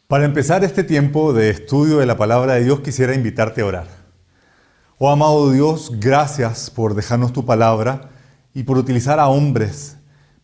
Para empezar este tiempo de estudio de la palabra de Dios, quisiera invitarte a orar. Oh amado Dios, gracias por dejarnos tu palabra y por utilizar a hombres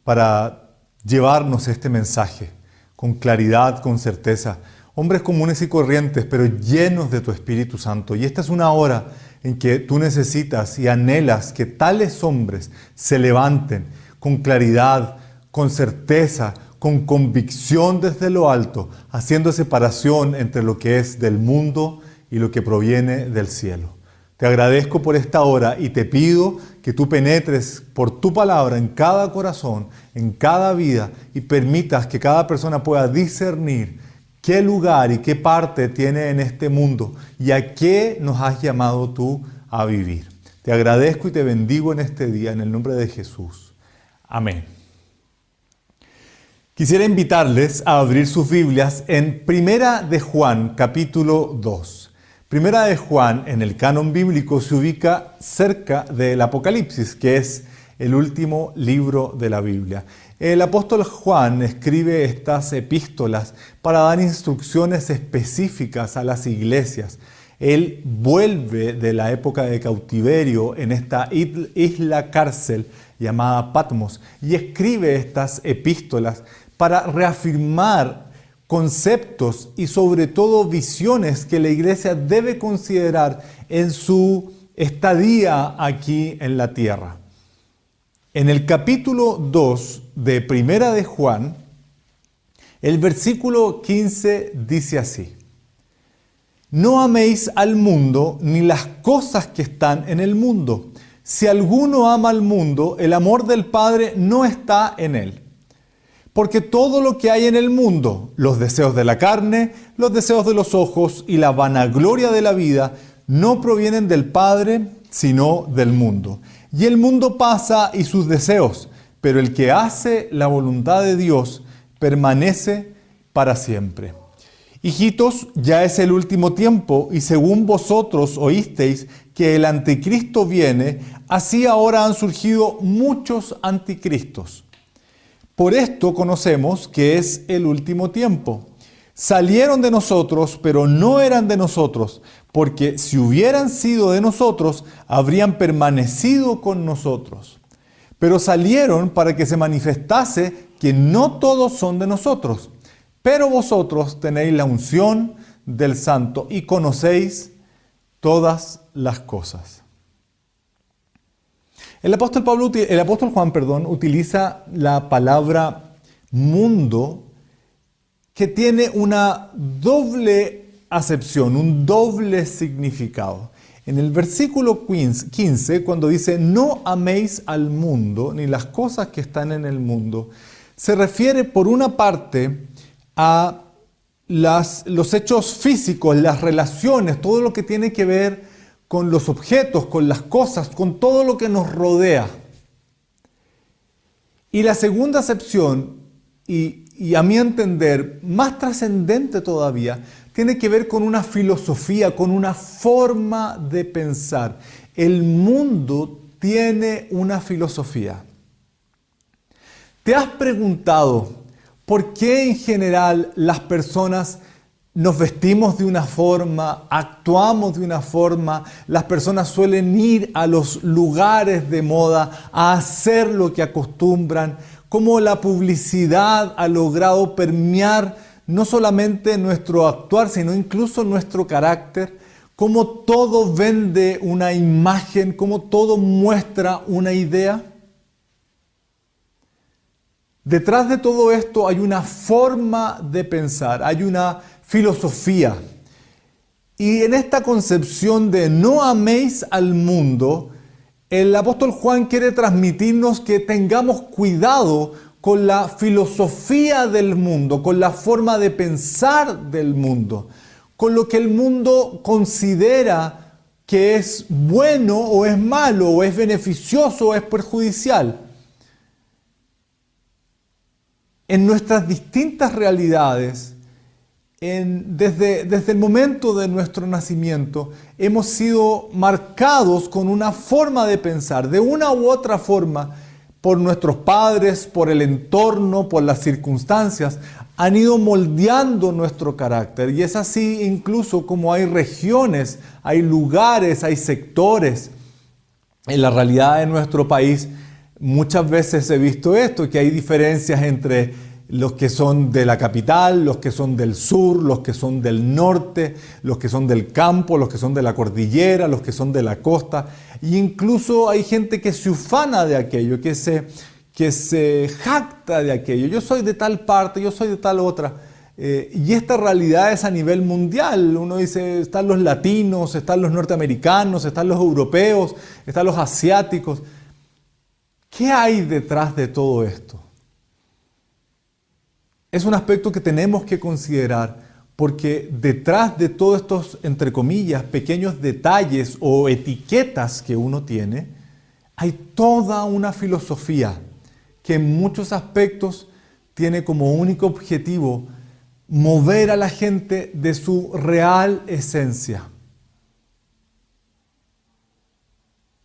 para llevarnos este mensaje con claridad, con certeza. Hombres comunes y corrientes, pero llenos de tu Espíritu Santo. Y esta es una hora en que tú necesitas y anhelas que tales hombres se levanten con claridad, con certeza, con convicción desde lo alto, haciendo separación entre lo que es del mundo y lo que proviene del cielo. Te agradezco por esta hora y te pido que tú penetres por tu palabra en cada corazón, en cada vida y permitas que cada persona pueda discernir qué lugar y qué parte tiene en este mundo y a qué nos has llamado tú a vivir. Te agradezco y te bendigo en este día en el nombre de Jesús. Amén. Quisiera invitarles a abrir sus Biblias en Primera de Juan, capítulo 2. Primera de Juan, en el canon bíblico, se ubica cerca del Apocalipsis, que es el último libro de la Biblia. El apóstol Juan escribe estas epístolas para dar instrucciones específicas a las iglesias. Él vuelve de la época de cautiverio en esta isla cárcel llamada Patmos y escribe estas epístolas para reafirmar conceptos y sobre todo visiones que la iglesia debe considerar en su estadía aquí en la tierra. En el capítulo 2 de Primera de Juan, el versículo 15 dice así: No améis al mundo ni las cosas que están en el mundo. Si alguno ama al mundo, el amor del Padre no está en él. Porque todo lo que hay en el mundo, los deseos de la carne, los deseos de los ojos y la vanagloria de la vida, no provienen del Padre, sino del mundo. Y el mundo pasa y sus deseos, pero el que hace la voluntad de Dios permanece para siempre. Hijitos, ya es el último tiempo, y según vosotros oísteis que el anticristo viene, así ahora han surgido muchos anticristos. Por esto conocemos que es el último tiempo. Salieron de nosotros, pero no eran de nosotros, porque si hubieran sido de nosotros, habrían permanecido con nosotros. Pero salieron para que se manifestase que no todos son de nosotros. Pero vosotros tenéis la unción del Santo y conocéis todas las cosas. El apóstol Juan, utiliza la palabra mundo que tiene una doble acepción, un doble significado. En el versículo 15, cuando dice no améis al mundo ni las cosas que están en el mundo, se refiere por una parte a los hechos físicos, las relaciones, todo lo que tiene que ver con los objetos, con las cosas, con todo lo que nos rodea. Y la segunda acepción, y a mi entender, más trascendente todavía, tiene que ver con una filosofía, con una forma de pensar. El mundo tiene una filosofía. ¿Te has preguntado por qué en general las personas nos vestimos de una forma, actuamos de una forma, las personas suelen ir a los lugares de moda a hacer lo que acostumbran, cómo la publicidad ha logrado permear no solamente nuestro actuar, sino incluso nuestro carácter, cómo todo vende una imagen, cómo todo muestra una idea? Detrás de todo esto hay una forma de pensar, hay una filosofía. Y en esta concepción de no améis al mundo, el apóstol Juan quiere transmitirnos que tengamos cuidado con la filosofía del mundo, con la forma de pensar del mundo, con lo que el mundo considera que es bueno o es malo, o es beneficioso o es perjudicial. En nuestras distintas realidades, desde el momento de nuestro nacimiento, hemos sido marcados con una forma de pensar. De una u otra forma, por nuestros padres, por el entorno, por las circunstancias, han ido moldeando nuestro carácter. Y es así incluso como hay regiones, hay lugares, hay sectores. En la realidad de nuestro país muchas veces he visto esto, que hay diferencias entre los que son de la capital, los que son del sur, los que son del norte, los que son del campo, los que son de la cordillera, los que son de la costa. E incluso hay gente que se ufana de aquello, que se jacta de aquello. Yo soy de tal parte, yo soy de tal otra. Y esta realidad es a nivel mundial. Uno dice, están los latinos, están los norteamericanos, están los europeos, están los asiáticos. ¿Qué hay detrás de todo esto? Es un aspecto que tenemos que considerar, porque detrás de todos estos, entre comillas, pequeños detalles o etiquetas que uno tiene, hay toda una filosofía que en muchos aspectos tiene como único objetivo mover a la gente de su real esencia.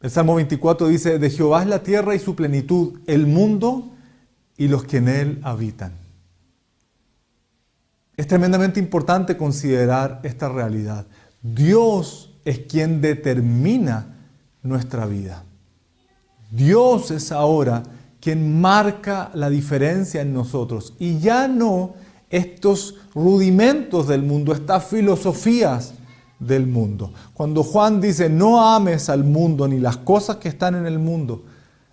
El Salmo 24 dice, de Jehová es la tierra y su plenitud, el mundo y los que en él habitan. Es tremendamente importante considerar esta realidad. Dios es quien determina nuestra vida. Dios es ahora quien marca la diferencia en nosotros y ya no estos rudimentos del mundo, estas filosofías del mundo. Cuando Juan dice no ames al mundo ni las cosas que están en el mundo,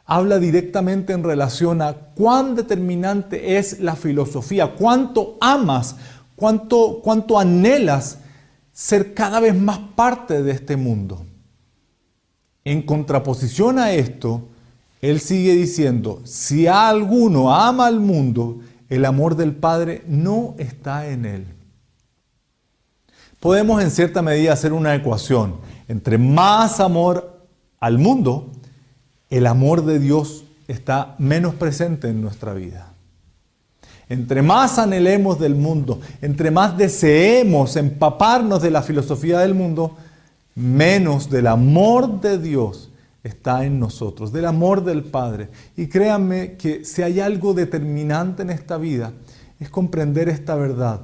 habla directamente en relación a cuán determinante es la filosofía, cuánto amas, cuánto anhelas ser cada vez más parte de este mundo. En contraposición a esto, él sigue diciendo, si alguno ama al mundo, el amor del Padre no está en él. Podemos en cierta medida hacer una ecuación. Entre más amor al mundo, el amor de Dios está menos presente en nuestra vida. Entre más anhelemos del mundo, entre más deseemos empaparnos de la filosofía del mundo, menos del amor de Dios está en nosotros, del amor del Padre. Y créanme que si hay algo determinante en esta vida, es comprender esta verdad.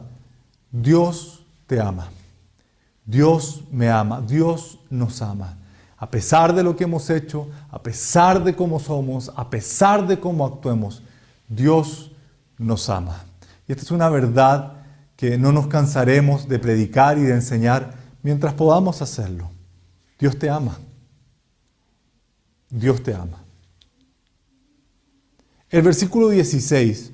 Dios te ama. Dios me ama. Dios nos ama. A pesar de lo que hemos hecho, a pesar de cómo somos, a pesar de cómo actuemos, Dios nos ama. Y esta es una verdad que no nos cansaremos de predicar y de enseñar mientras podamos hacerlo. Dios te ama. Dios te ama. El versículo 16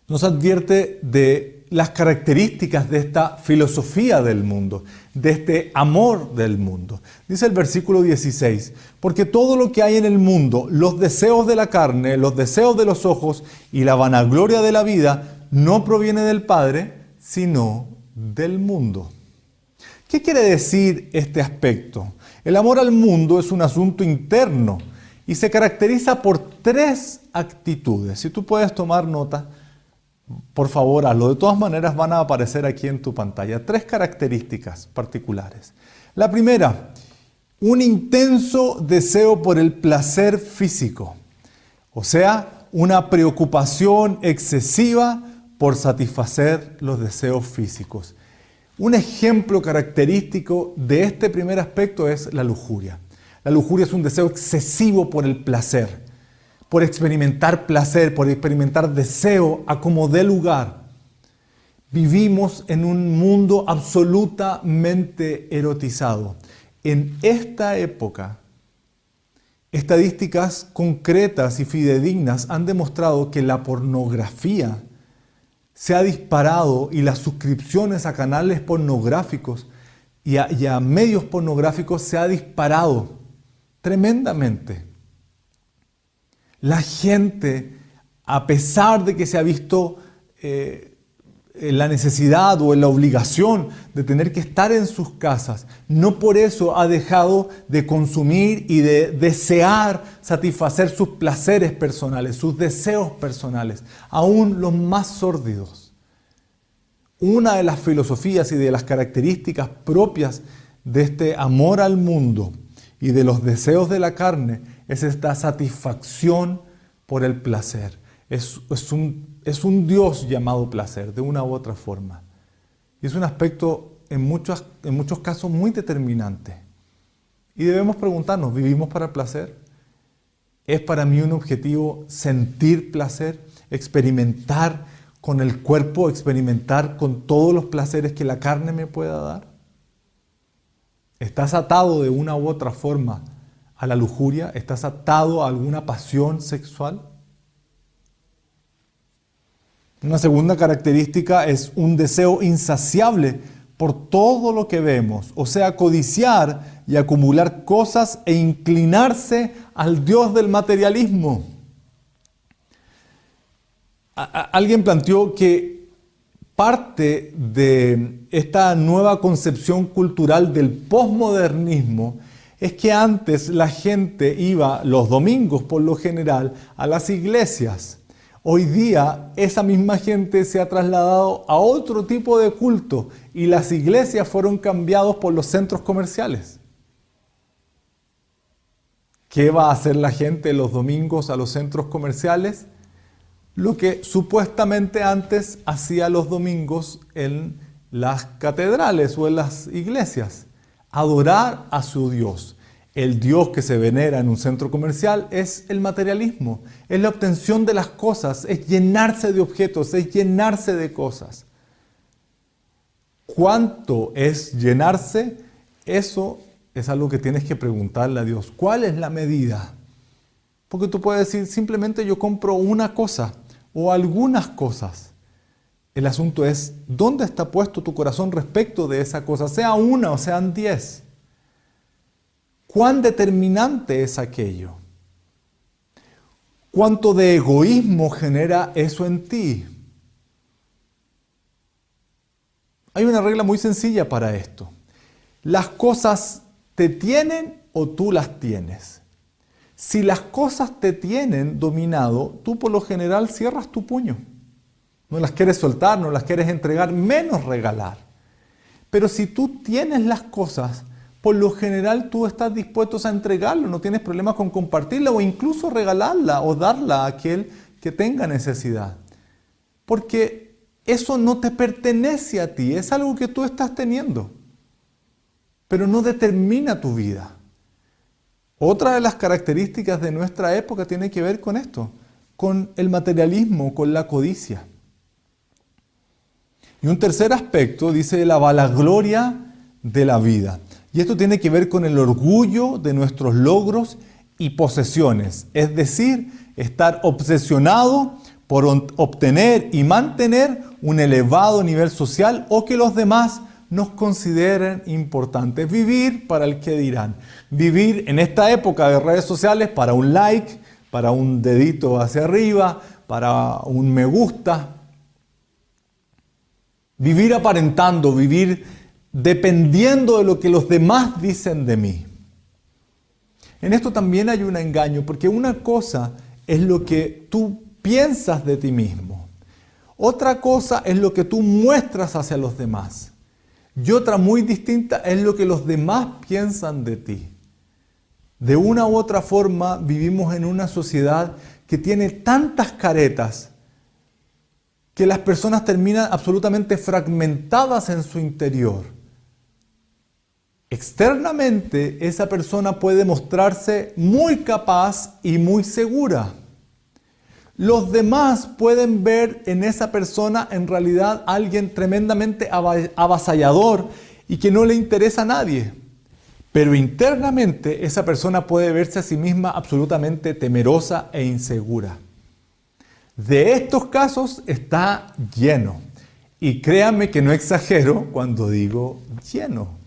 nos advierte de las características de esta filosofía del mundo, de este amor del mundo. Dice el versículo 16, porque todo lo que hay en el mundo, los deseos de la carne, los deseos de los ojos y la vanagloria de la vida, no proviene del Padre, sino del mundo. ¿Qué quiere decir este aspecto? El amor al mundo es un asunto interno y se caracteriza por 3 actitudes. Si tú puedes tomar nota, por favor, hazlo. De todas maneras van a aparecer aquí en tu pantalla 3 características particulares. La primera, un intenso deseo por el placer físico. O sea, una preocupación excesiva por satisfacer los deseos físicos. Un ejemplo característico de este primer aspecto es la lujuria. La lujuria es un deseo excesivo por el placer, por experimentar placer, por experimentar deseo a como dé lugar. Vivimos en un mundo absolutamente erotizado. En esta época, estadísticas concretas y fidedignas han demostrado que la pornografía se ha disparado y las suscripciones a canales pornográficos y a medios pornográficos se ha disparado tremendamente. La gente, a pesar de que se ha visto la necesidad o la obligación de tener que estar en sus casas, no por eso ha dejado de consumir y de desear satisfacer sus placeres personales, sus deseos personales, aún los más sórdidos. Una de las filosofías y de las características propias de este amor al mundo y de los deseos de la carne es esta satisfacción por el placer. Es un Dios llamado placer, de una u otra forma. Y es un aspecto en muchos casos muy determinante. Y debemos preguntarnos, ¿vivimos para el placer? ¿Es para mí un objetivo sentir placer? ¿Experimentar con el cuerpo? ¿Experimentar con todos los placeres que la carne me pueda dar? ¿Estás atado de una u otra forma a la lujuria? ¿Estás atado a alguna pasión sexual? Una segunda característica es un deseo insaciable por todo lo que vemos, o sea, codiciar y acumular cosas e inclinarse al Dios del materialismo. Alguien planteó que parte de esta nueva concepción cultural del posmodernismo es que antes la gente iba los domingos por lo general a las iglesias. Hoy día esa misma gente se ha trasladado a otro tipo de culto y las iglesias fueron cambiados por los centros comerciales. ¿Qué va a hacer la gente los domingos a los centros comerciales? Lo que supuestamente antes hacía los domingos en las catedrales o en las iglesias. Adorar a su Dios. El Dios que se venera en un centro comercial es el materialismo, es la obtención de las cosas, es llenarse de objetos, es llenarse de cosas. ¿Cuánto es llenarse? Eso es algo que tienes que preguntarle a Dios. ¿Cuál es la medida? Porque tú puedes decir, simplemente yo compro una cosa o algunas cosas. El asunto es, ¿dónde está puesto tu corazón respecto de esa cosa? Sea una o sean 10. ¿Cuán determinante es aquello? ¿Cuánto de egoísmo genera eso en ti? Hay una regla muy sencilla para esto. Las cosas te tienen o tú las tienes. Si las cosas te tienen dominado, tú por lo general cierras tu puño. No las quieres soltar, no las quieres entregar, menos regalar. Pero si tú tienes las cosas, por lo general tú estás dispuesto a entregarlo, no tienes problema con compartirla o incluso regalarla o darla a aquel que tenga necesidad. Porque eso no te pertenece a ti, es algo que tú estás teniendo, pero no determina tu vida. Otra de las características de nuestra época tiene que ver con esto, con el materialismo, con la codicia. Y un tercer aspecto dice la vanagloria de la vida. Y esto tiene que ver con el orgullo de nuestros logros y posesiones. Es decir, estar obsesionado por obtener y mantener un elevado nivel social o que los demás nos consideren importantes. Vivir para el que dirán. Vivir en esta época de redes sociales para un like, para un dedito hacia arriba, para un me gusta. Vivir aparentando, vivir dependiendo de lo que los demás dicen de mí. En esto también hay un engaño, porque una cosa es lo que tú piensas de ti mismo. Otra cosa es lo que tú muestras hacia los demás. Y otra muy distinta es lo que los demás piensan de ti. De una u otra forma vivimos en una sociedad que tiene tantas caretas que las personas terminan absolutamente fragmentadas en su interior. Externamente, esa persona puede mostrarse muy capaz y muy segura. Los demás pueden ver en esa persona en realidad alguien tremendamente avasallador y que no le interesa a nadie. Pero internamente esa persona puede verse a sí misma absolutamente temerosa e insegura. De estos casos está lleno. Y créanme que no exagero cuando digo lleno.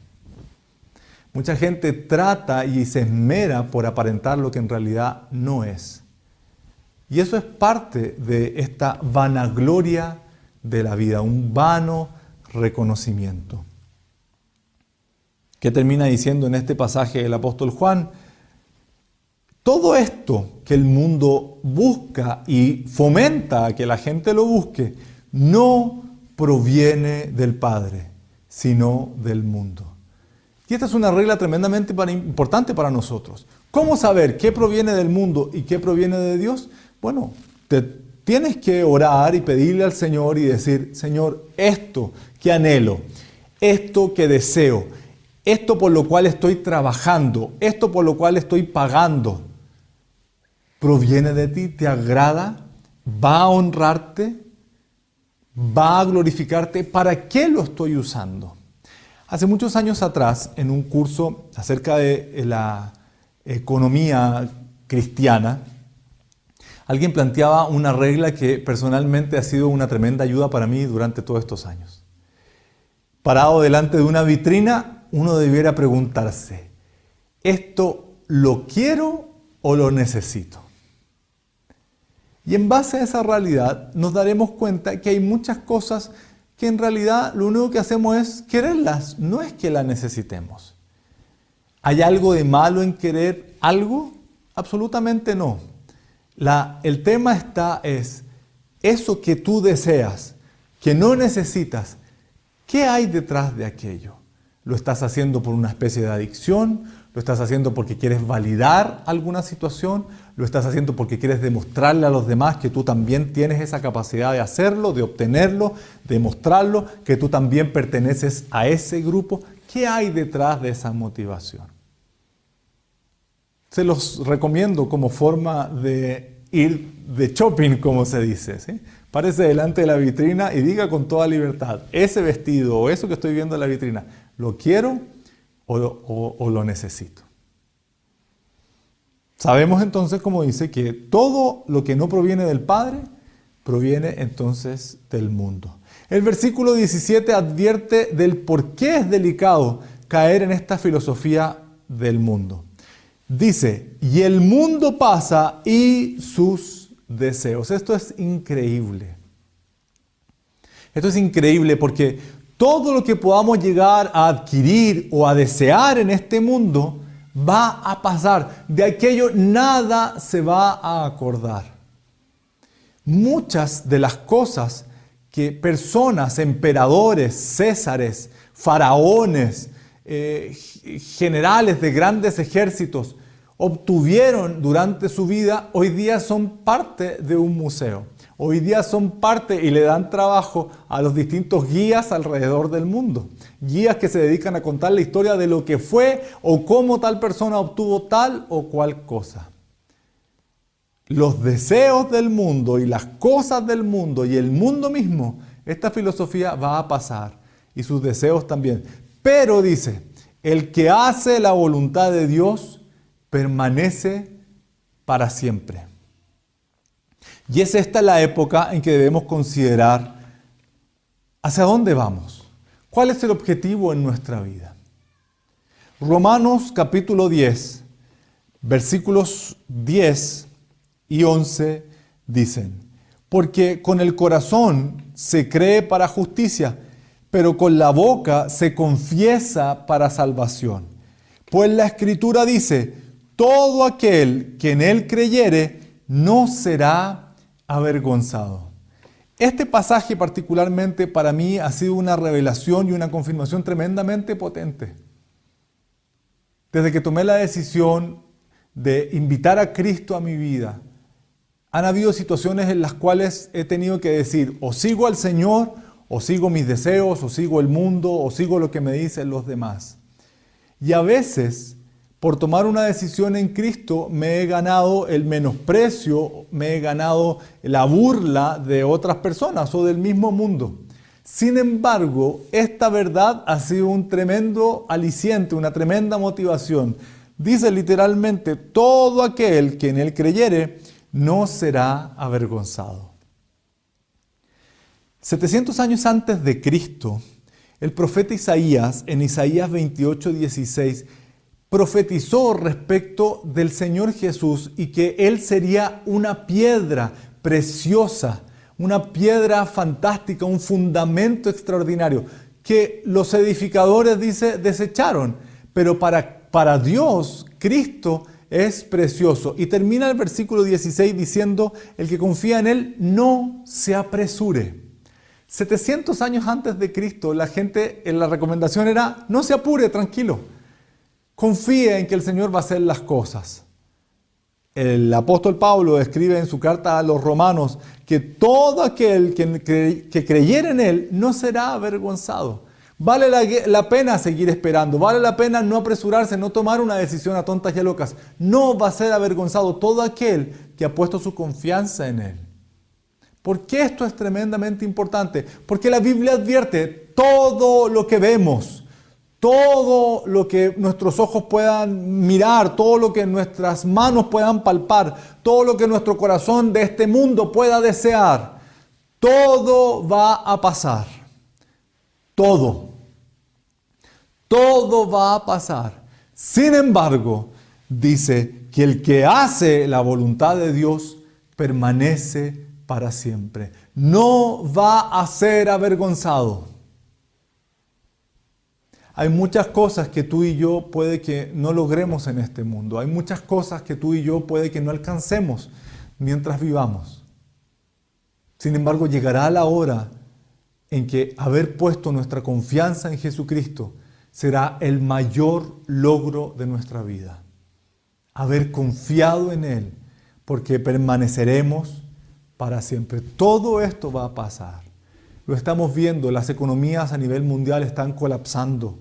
Mucha gente trata y se esmera por aparentar lo que en realidad no es. Y eso es parte de esta vanagloria de la vida, un vano reconocimiento. ¿Qué termina diciendo en este pasaje el apóstol Juan? Todo esto que el mundo busca y fomenta a que la gente lo busque, no proviene del Padre, sino del mundo. Y esta es una regla tremendamente importante para nosotros. ¿Cómo saber qué proviene del mundo y qué proviene de Dios? Bueno, tienes que orar y pedirle al Señor y decir, Señor, esto que anhelo, esto que deseo, esto por lo cual estoy trabajando, esto por lo cual estoy pagando, ¿proviene de ti? ¿Te agrada? ¿Va a honrarte? ¿Va a glorificarte? ¿Para qué lo estoy usando? Hace muchos años atrás, en un curso acerca de la economía cristiana, alguien planteaba una regla que personalmente ha sido una tremenda ayuda para mí durante todos estos años. Parado delante de una vitrina, uno debiera preguntarse, ¿esto lo quiero o lo necesito? Y en base a esa realidad nos daremos cuenta que hay muchas cosas que en realidad lo único que hacemos es quererlas, no es que las necesitemos. ¿Hay algo de malo en querer algo? Absolutamente no. El tema es eso que tú deseas, que no necesitas, ¿qué hay detrás de aquello? ¿Lo estás haciendo por una especie de adicción? ¿Lo estás haciendo porque quieres validar alguna situación? ¿Lo estás haciendo porque quieres demostrarle a los demás que tú también tienes esa capacidad de hacerlo, de obtenerlo, de mostrarlo, que tú también perteneces a ese grupo? ¿Qué hay detrás de esa motivación? Se los recomiendo como forma de ir de shopping, como se dice, ¿sí? Párese delante de la vitrina y diga con toda libertad, ese vestido o eso que estoy viendo en la vitrina, ¿lo quiero o lo necesito? Sabemos entonces, como dice, que todo lo que no proviene del Padre, proviene entonces del mundo. El versículo 17 advierte del por qué es delicado caer en esta filosofía del mundo. Dice, y el mundo pasa y sus deseos. Esto es increíble. Esto es increíble porque todo lo que podamos llegar a adquirir o a desear en este mundo va a pasar. De aquello nada se va a acordar. Muchas de las cosas que personas, emperadores, césares, faraones, generales de grandes ejércitos obtuvieron durante su vida, hoy día son parte de un museo. Hoy día son parte y le dan trabajo a los distintos guías alrededor del mundo. Guías que se dedican a contar la historia de lo que fue o cómo tal persona obtuvo tal o cual cosa. Los deseos del mundo y las cosas del mundo y el mundo mismo, esta filosofía va a pasar y sus deseos también. Pero dice, el que hace la voluntad de Dios permanece para siempre. Y es esta la época en que debemos considerar hacia dónde vamos. ¿Cuál es el objetivo en nuestra vida? Romanos capítulo 10, versículos 10 y 11 dicen, porque con el corazón se cree para justicia, pero con la boca se confiesa para salvación. Pues la Escritura dice, todo aquel que en él creyere no será avergonzado. Este pasaje particularmente para mí ha sido una revelación y una confirmación tremendamente potente. Desde que tomé la decisión de invitar a Cristo a mi vida, han habido situaciones en las cuales he tenido que decir, o sigo al Señor, o sigo mis deseos, o sigo el mundo, o sigo lo que me dicen los demás. Y a veces, por tomar una decisión en Cristo, me he ganado el menosprecio, me he ganado la burla de otras personas o del mismo mundo. Sin embargo, esta verdad ha sido un tremendo aliciente, una tremenda motivación. Dice literalmente, todo aquel que en él creyere no será avergonzado. 700 años antes de Cristo, el profeta Isaías, en Isaías 28:16, profetizó respecto del Señor Jesús y que Él sería una piedra preciosa, una piedra fantástica, un fundamento extraordinario, que los edificadores, dice, desecharon. Pero para Dios, Cristo es precioso. Y termina el versículo 16 diciendo, el que confía en Él no se apresure. 700 años antes de Cristo, la gente, la recomendación era, no se apure, tranquilo. Confíe en que el Señor va a hacer las cosas. El apóstol Pablo escribe en su carta a los romanos que todo aquel que creyere en Él no será avergonzado. Vale la pena seguir esperando, vale la pena no apresurarse, no tomar una decisión a tontas y a locas. No va a ser avergonzado todo aquel que ha puesto su confianza en Él. ¿Por qué esto es tremendamente importante? Porque la Biblia advierte todo lo que vemos, todo lo que nuestros ojos puedan mirar, todo lo que nuestras manos puedan palpar, todo lo que nuestro corazón de este mundo pueda desear, todo va a pasar. Todo va a pasar. Sin embargo, dice que el que hace la voluntad de Dios permanece para siempre. No va a ser avergonzado. Hay muchas cosas que tú y yo puede que no logremos en este mundo. Hay muchas cosas que tú y yo puede que no alcancemos mientras vivamos. Sin embargo, llegará la hora en que haber puesto nuestra confianza en Jesucristo será el mayor logro de nuestra vida. Haber confiado en Él, porque permaneceremos para siempre. Todo esto va a pasar. Lo estamos viendo, las economías a nivel mundial están colapsando.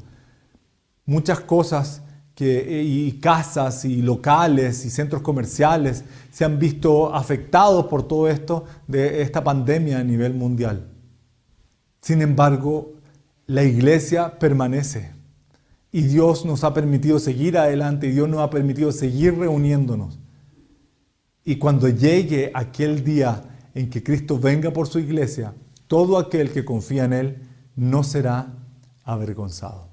Muchas cosas y casas y locales y centros comerciales se han visto afectados por todo esto de esta pandemia a nivel mundial. Sin embargo, la iglesia permanece y Dios nos ha permitido seguir adelante y Dios nos ha permitido seguir reuniéndonos. Y cuando llegue aquel día en que Cristo venga por su iglesia, todo aquel que confía en Él no será avergonzado.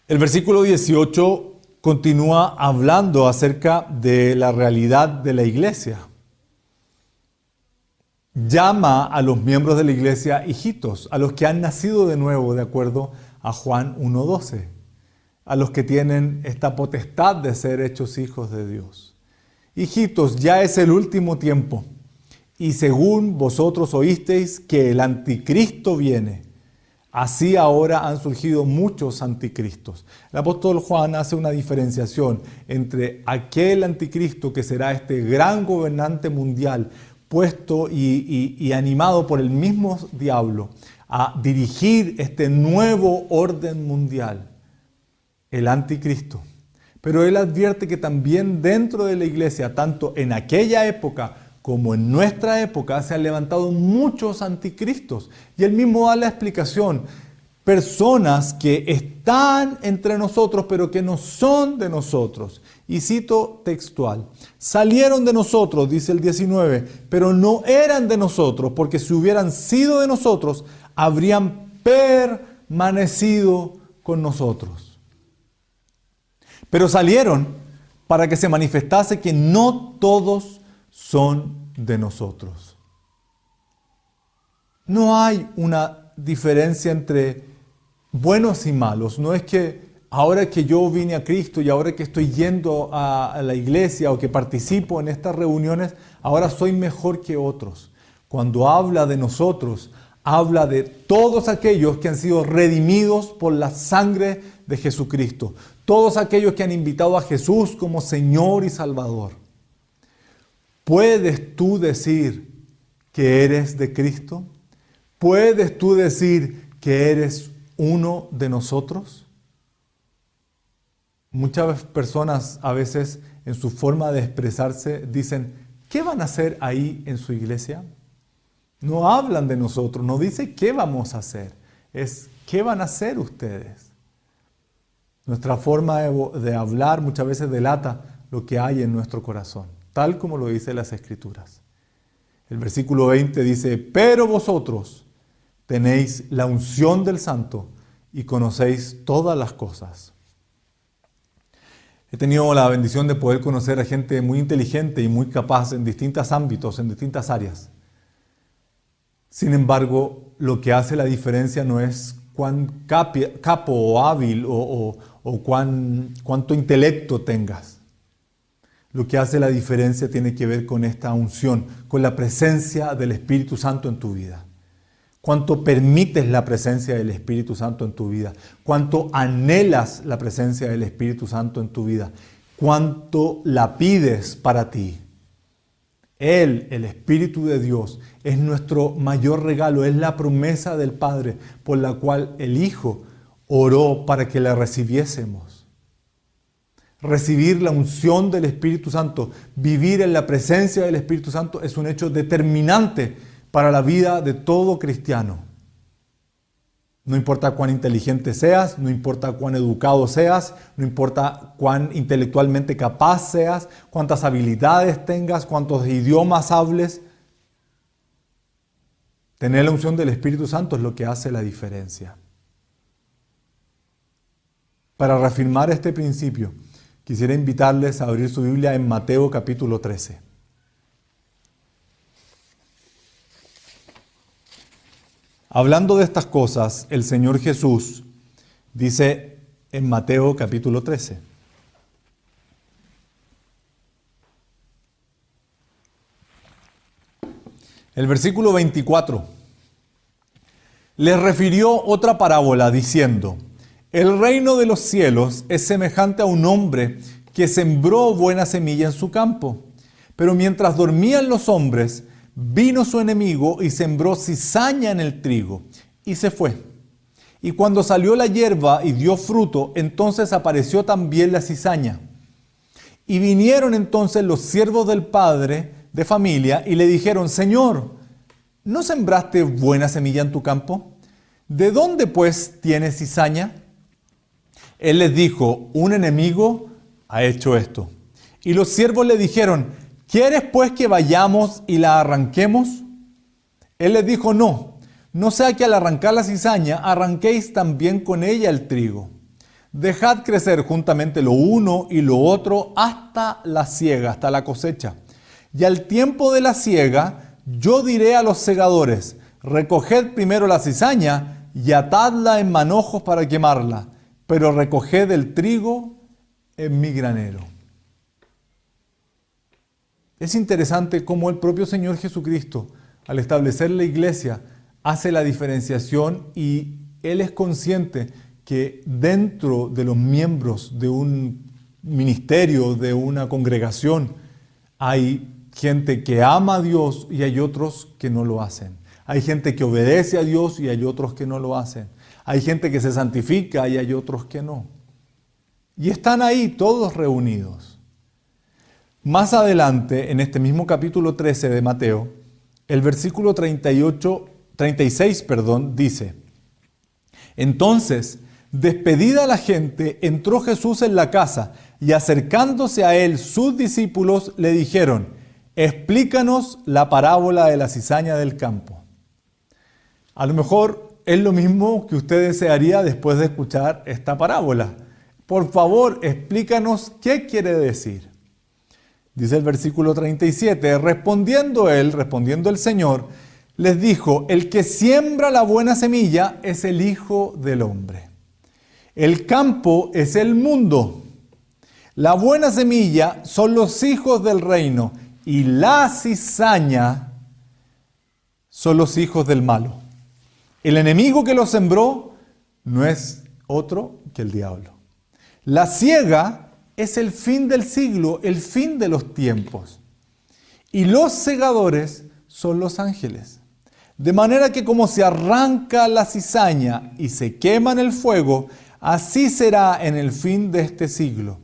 El versículo 18 continúa hablando acerca de la realidad de la iglesia. Llama a los miembros de la iglesia hijitos, a los que han nacido de nuevo, de acuerdo a Juan 1:12, a los que tienen esta potestad de ser hechos hijos de Dios. Hijitos, ya es el último tiempo, y según vosotros oísteis que el anticristo viene, así ahora han surgido muchos anticristos. El apóstol Juan hace una diferenciación entre aquel anticristo que será este gran gobernante mundial, puesto y animado por el mismo diablo a dirigir este nuevo orden mundial, el anticristo. Pero él advierte que también dentro de la iglesia, tanto en aquella época como en nuestra época, se han levantado muchos anticristos. Y él mismo da la explicación. Personas que están entre nosotros, pero que no son de nosotros. Y cito textual. Salieron de nosotros, dice el 19, pero no eran de nosotros, porque si hubieran sido de nosotros, habrían permanecido con nosotros. Pero salieron para que se manifestase que no todos son de nosotros. No hay una diferencia entre buenos y malos. No es que ahora que yo vine a Cristo y ahora que estoy yendo a la iglesia o que participo en estas reuniones, ahora soy mejor que otros. Cuando habla de nosotros, habla de todos aquellos que han sido redimidos por la sangre de Jesucristo. Todos aquellos que han invitado a Jesús como Señor y Salvador. ¿Puedes tú decir que eres de Cristo? ¿Puedes tú decir que eres uno de nosotros? Muchas personas a veces en su forma de expresarse dicen, ¿qué van a hacer ahí en su iglesia? No hablan de nosotros, no dicen qué vamos a hacer, es qué van a hacer ustedes. Nuestra forma de hablar muchas veces delata lo que hay en nuestro corazón, tal como lo dice las Escrituras. El versículo 20 dice, pero vosotros tenéis la unción del Santo y conocéis todas las cosas. He tenido la bendición de poder conocer a gente muy inteligente y muy capaz en distintos ámbitos, en distintas áreas. Sin embargo, lo que hace la diferencia no es cuán capo o hábil o cuánto intelecto tengas. Lo que hace la diferencia tiene que ver con esta unción, con la presencia del Espíritu Santo en tu vida. cuánto permites la presencia del Espíritu Santo en tu vida, cuánto anhelas la presencia del Espíritu Santo en tu vida, cuánto la pides para ti. Él, el Espíritu de Dios, es nuestro mayor regalo, es la promesa del Padre por la cual el Hijo oró para que la recibiésemos. Recibir la unción del Espíritu Santo, vivir en la presencia del Espíritu Santo es un hecho determinante para la vida de todo cristiano. No importa cuán inteligente seas, no importa cuán educado seas, no importa cuán intelectualmente capaz seas, cuántas habilidades tengas, cuántos idiomas hables. Tener la unción del Espíritu Santo es lo que hace la diferencia. Para reafirmar este principio, quisiera invitarles a abrir su Biblia en Mateo capítulo 13. Hablando de estas cosas, el Señor Jesús dice en Mateo capítulo 13. El versículo 24. Les refirió otra parábola diciendo: el reino de los cielos es semejante a un hombre que sembró buena semilla en su campo. Pero mientras dormían los hombres, vino su enemigo y sembró cizaña en el trigo, y se fue. Y cuando salió la hierba y dio fruto, entonces apareció también la cizaña. Y vinieron entonces los siervos del padre de familia y le dijeron: Señor, ¿no sembraste buena semilla en tu campo? ¿De dónde pues tienes cizaña? Él les dijo: un enemigo ha hecho esto. Y los siervos le dijeron: ¿quieres pues que vayamos y la arranquemos? Él les dijo: no sea que al arrancar la cizaña arranquéis también con ella el trigo. Dejad crecer juntamente lo uno y lo otro hasta la siega, hasta la cosecha. Y al tiempo de la siega, yo diré a los segadores: recoged primero la cizaña y atadla en manojos para quemarla, pero recoged el trigo en mi granero. Es interesante cómo el propio Señor Jesucristo, al establecer la iglesia, hace la diferenciación, y Él es consciente que dentro de los miembros de un ministerio, de una congregación, hay gente que ama a Dios y hay otros que no lo hacen. Hay gente que obedece a Dios y hay otros que no lo hacen. Hay gente que se santifica y hay otros que no. Y están ahí todos reunidos. Más adelante, en este mismo capítulo 13 de Mateo, el versículo 36, dice: entonces, despedida la gente, entró Jesús en la casa, y acercándose a él sus discípulos le dijeron: explícanos la parábola de la cizaña del campo. A lo mejor es lo mismo que usted desearía después de escuchar esta parábola. Por favor, explícanos qué quiere decir. Dice el versículo 37, respondiendo el Señor, les dijo: el que siembra la buena semilla es el Hijo del Hombre. El campo es el mundo. La buena semilla son los hijos del reino, y la cizaña son los hijos del malo. El enemigo que lo sembró no es otro que el diablo. La siega es el fin del siglo, el fin de los tiempos. Y los segadores son los ángeles. De manera que como se arranca la cizaña y se quema en el fuego, así será en el fin de este siglo.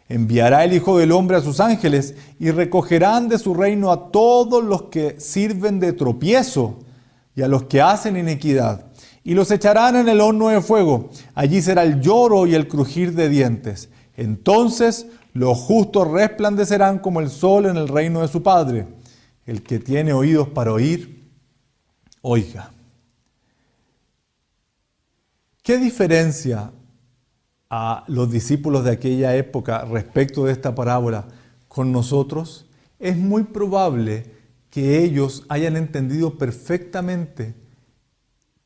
Enviará el Hijo del Hombre a sus ángeles y recogerán de su reino a todos los que sirven de tropiezo y a los que hacen iniquidad, y los echarán en el horno de fuego. Allí será el lloro y el crujir de dientes. Entonces los justos resplandecerán como el sol en el reino de su Padre. El que tiene oídos para oír, oiga. ¿Qué diferencia a los discípulos de aquella época respecto de esta parábola con nosotros? Es muy probable que ellos hayan entendido perfectamente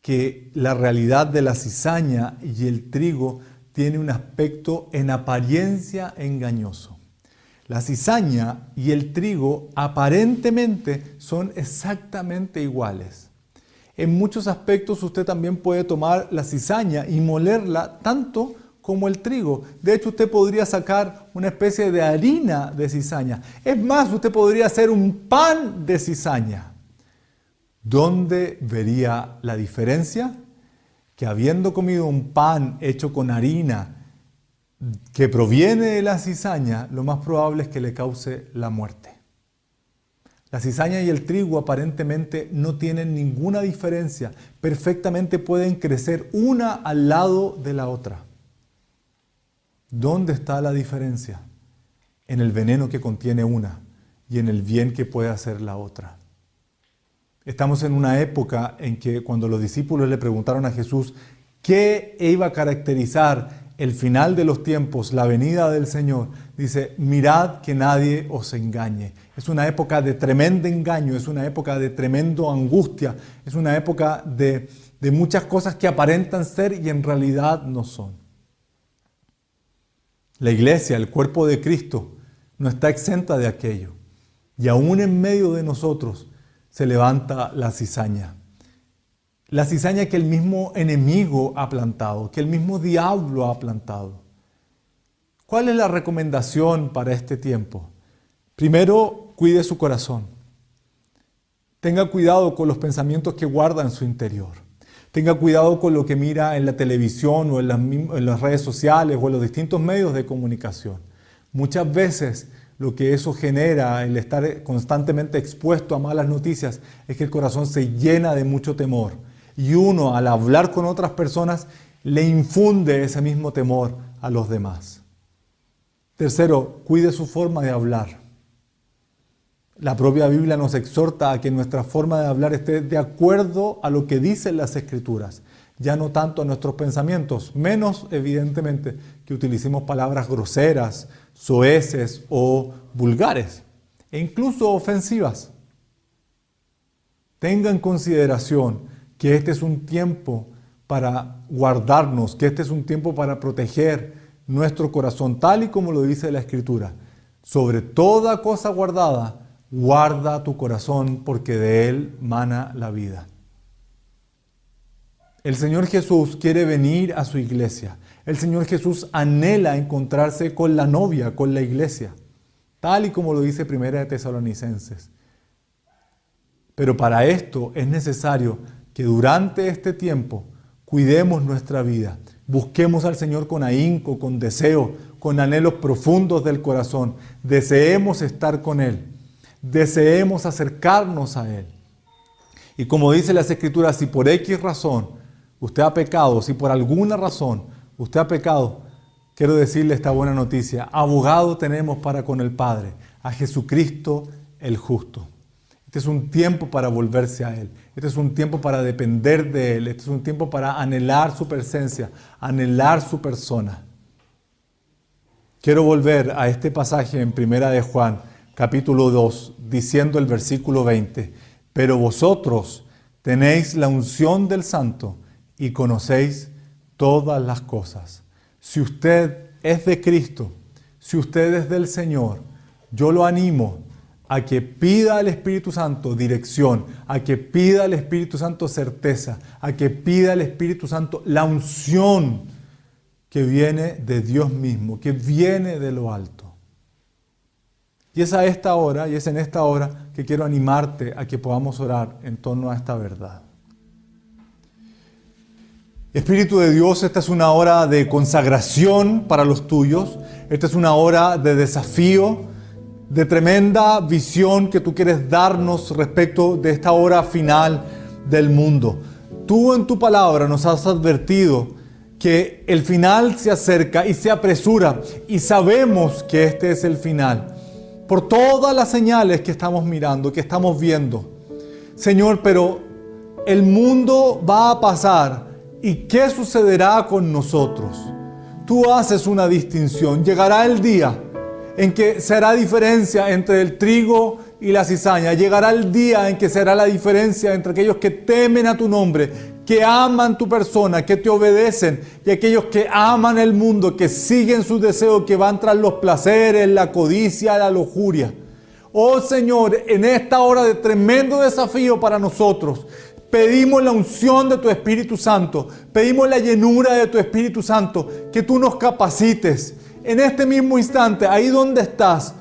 que la realidad de la cizaña y el trigo tiene un aspecto en apariencia engañoso. La cizaña y el trigo aparentemente son exactamente iguales. En muchos aspectos usted también puede tomar la cizaña y molerla tanto como el trigo. De hecho, usted podría sacar una especie de harina de cizaña. Es más, usted podría hacer un pan de cizaña. ¿Dónde vería la diferencia? Que habiendo comido un pan hecho con harina que proviene de la cizaña, lo más probable es que le cause la muerte. La cizaña y el trigo aparentemente no tienen ninguna diferencia. Perfectamente pueden crecer una al lado de la otra. ¿Dónde está la diferencia? En el veneno que contiene una y en el bien que puede hacer la otra. Estamos en una época en que cuando los discípulos le preguntaron a Jesús qué iba a caracterizar el final de los tiempos, la venida del Señor, dice, mirad que nadie os engañe. Es una época de tremendo engaño, es una época de tremenda angustia, es una época de muchas cosas que aparentan ser y en realidad no son. La iglesia, el cuerpo de Cristo, no está exenta de aquello. Y aún en medio de nosotros se levanta la cizaña. La cizaña que el mismo enemigo ha plantado, que el mismo diablo ha plantado. ¿Cuál es la recomendación para este tiempo? Primero, cuide su corazón. Tenga cuidado con los pensamientos que guarda en su interior. Tenga cuidado con lo que mira en la televisión o en las redes sociales o en los distintos medios de comunicación. Muchas veces lo que eso genera, el estar constantemente expuesto a malas noticias, es que el corazón se llena de mucho temor. Y uno, al hablar con otras personas, le infunde ese mismo temor a los demás. Tercero, cuide su forma de hablar. La propia Biblia nos exhorta a que nuestra forma de hablar esté de acuerdo a lo que dicen las Escrituras, ya no tanto a nuestros pensamientos, menos evidentemente que utilicemos palabras groseras, soeces o vulgares, e incluso ofensivas. Tenga en consideración que este es un tiempo para guardarnos, que este es un tiempo para proteger nuestro corazón, tal y como lo dice la Escritura. Sobre toda cosa guardada, guarda tu corazón, porque de él mana la vida. El Señor Jesús quiere venir a su iglesia. El Señor Jesús anhela encontrarse con la novia, con la iglesia, tal y como lo dice Primera de Tesalonicenses. Pero para esto es necesario que durante este tiempo cuidemos nuestra vida, busquemos al Señor con ahínco, con deseo, con anhelos profundos del corazón, deseemos estar con Él, deseemos acercarnos a Él. Y como dice las Escrituras, si por X razón usted ha pecado, si por alguna razón usted ha pecado, quiero decirle esta buena noticia: abogado tenemos para con el Padre, a Jesucristo el justo. Este es un tiempo para volverse a Él. Este es un tiempo para depender de Él. Este es un tiempo para anhelar su presencia, anhelar su persona. Quiero volver a este pasaje en Primera de Juan, capítulo 2, diciendo el versículo 20. Pero vosotros tenéis la unción del Santo y conocéis todas las cosas. Si usted es de Cristo, si usted es del Señor, yo lo animo a que pida al Espíritu Santo dirección, a que pida al Espíritu Santo certeza, a que pida al Espíritu Santo la unción que viene de Dios mismo, que viene de lo alto. Y es a esta hora, y es en esta hora que quiero animarte a que podamos orar en torno a esta verdad. Espíritu de Dios, esta es una hora de consagración para los tuyos, esta es una hora de desafío, de tremenda visión que tú quieres darnos respecto de esta hora final del mundo. Tú en tu palabra nos has advertido que el final se acerca y se apresura, y sabemos que este es el final, por todas las señales que estamos mirando, que estamos viendo. Señor, pero el mundo va a pasar, ¿y qué sucederá con nosotros? Tú haces una distinción. Llegará el día en que se hará diferencia entre el trigo y la cizaña. Llegará el día en que se hará la diferencia entre aquellos que temen a tu nombre, que aman tu persona, que te obedecen, y aquellos que aman el mundo, que siguen sus deseos, que van tras los placeres, la codicia, la lujuria. Oh Señor, en esta hora de tremendo desafío para nosotros, Pedimos la unción de tu Espíritu Santo. Pedimos la llenura de tu Espíritu Santo. Que tú nos capacites. En este mismo instante, ahí donde estás,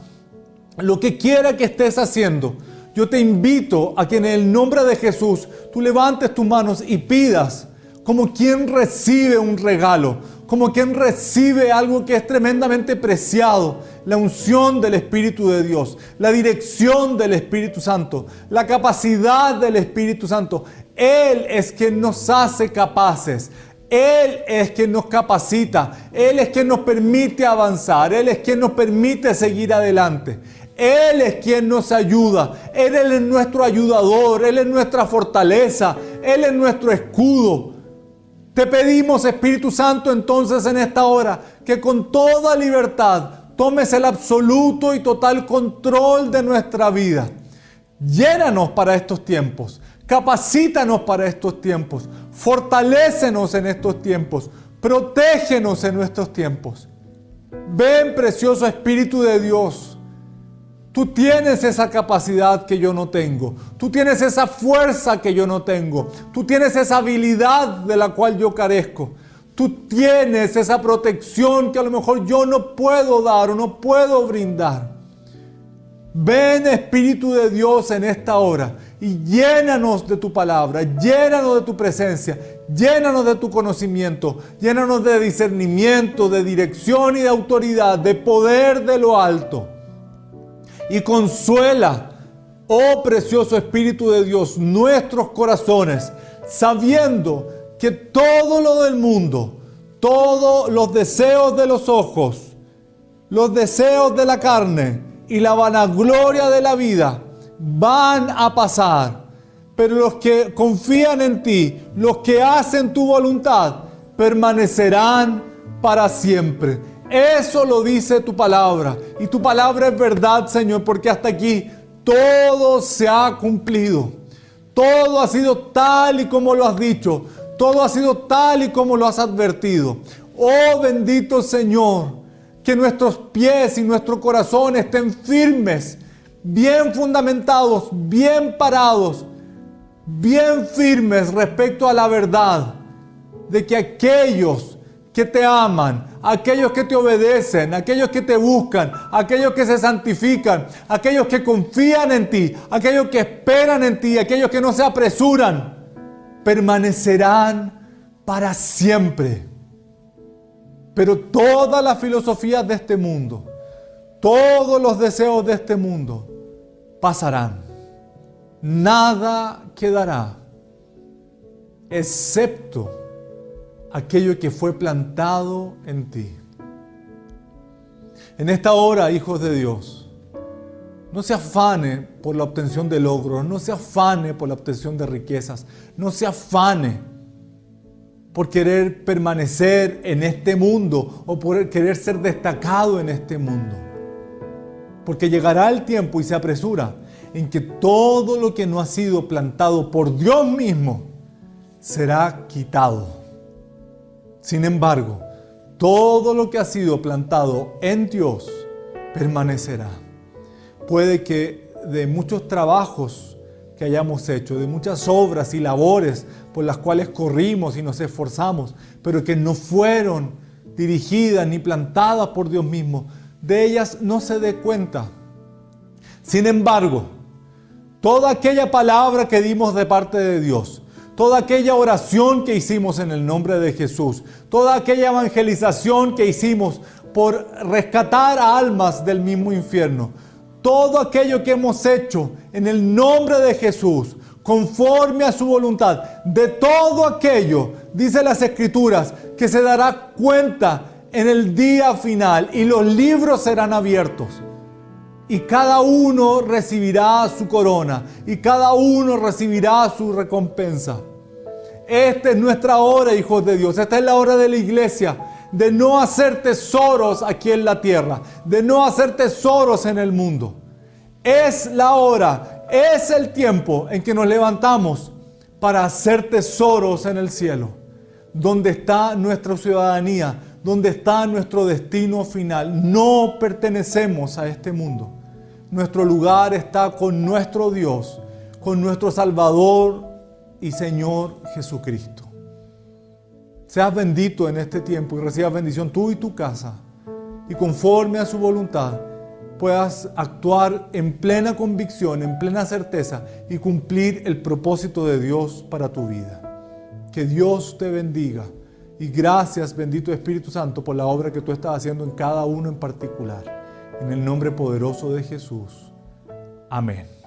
lo que quiera que estés haciendo, yo te invito a que en el nombre de Jesús tú levantes tus manos y pidas como quien recibe un regalo, como quien recibe algo que es tremendamente preciado, la unción del Espíritu de Dios, la dirección del Espíritu Santo, la capacidad del Espíritu Santo. Él es quien nos hace capaces. Él es quien nos capacita. Él es quien nos permite avanzar. Él es quien nos permite seguir adelante. Él es quien nos ayuda. Él es nuestro ayudador. Él es nuestra fortaleza. Él es nuestro escudo. Te pedimos, Espíritu Santo, entonces en esta hora, que con toda libertad tomes el absoluto y total control de nuestra vida. Llénanos para estos tiempos. Capacítanos para estos tiempos. Fortalécenos en estos tiempos. Protégenos en nuestros tiempos. Ven, precioso Espíritu de Dios. Tú tienes esa capacidad que yo no tengo. Tú tienes esa fuerza que yo no tengo. Tú tienes esa habilidad de la cual yo carezco. Tú tienes esa protección que a lo mejor yo no puedo dar o no puedo brindar. Ven, Espíritu de Dios, en esta hora y llénanos de tu palabra, llénanos de tu presencia, llénanos de tu conocimiento, llénanos de discernimiento, de dirección y de autoridad, de poder de lo alto. Y consuela, oh precioso Espíritu de Dios, nuestros corazones, sabiendo que todo lo del mundo, todos los deseos de los ojos, los deseos de la carne y la vanagloria de la vida van a pasar. Pero los que confían en ti, los que hacen tu voluntad, permanecerán para siempre. Eso lo dice tu palabra. Y tu palabra es verdad, Señor, porque hasta aquí todo se ha cumplido. Todo ha sido tal y como lo has dicho. Todo ha sido tal y como lo has advertido. Oh bendito Señor, que nuestros pies y nuestro corazón estén firmes, bien fundamentados, bien parados, bien firmes respecto a la verdad de que aquellos que te aman, aquellos que te obedecen, aquellos que te buscan, aquellos que se santifican, aquellos que confían en ti, aquellos que esperan en ti, aquellos que no se apresuran, permanecerán para siempre. Pero todas las filosofías de este mundo, todos los deseos de este mundo pasarán. Nada quedará, excepto aquello que fue plantado en ti. En esta hora, hijos de Dios, no se afane por la obtención de logros, no se afane por la obtención de riquezas, no se afane por querer permanecer en este mundo o por querer ser destacado en este mundo. Porque llegará el tiempo y se apresura en que todo lo que no ha sido plantado por Dios mismo será quitado. Sin embargo, todo lo que ha sido plantado en Dios permanecerá. Puede que de muchos trabajos que hayamos hecho, de muchas obras y labores por las cuales corrimos y nos esforzamos, pero que no fueron dirigidas ni plantadas por Dios mismo, de ellas no se dé cuenta. Sin embargo, toda aquella palabra que dimos de parte de Dios, toda aquella oración que hicimos en el nombre de Jesús, toda aquella evangelización que hicimos por rescatar a almas del mismo infierno, todo aquello que hemos hecho en el nombre de Jesús, conforme a su voluntad, de todo aquello, dice las Escrituras, que se dará cuenta en el día final y los libros serán abiertos. Y cada uno recibirá su corona y cada uno recibirá su recompensa. Esta es nuestra hora, hijos de Dios. Esta es la hora de la iglesia, de no hacer tesoros aquí en la tierra, de no hacer tesoros en el mundo. Es la hora, es el tiempo en que nos levantamos para hacer tesoros en el cielo, donde está nuestra ciudadanía, donde está nuestro destino final. No pertenecemos a este mundo. Nuestro lugar está con nuestro Dios, con nuestro Salvador y Señor Jesucristo. Seas bendito en este tiempo y recibas bendición tú y tu casa, y conforme a su voluntad puedas actuar en plena convicción, en plena certeza y cumplir el propósito de Dios para tu vida. Que Dios te bendiga y gracias, bendito Espíritu Santo, por la obra que tú estás haciendo en cada uno en particular. En el nombre poderoso de Jesús. Amén.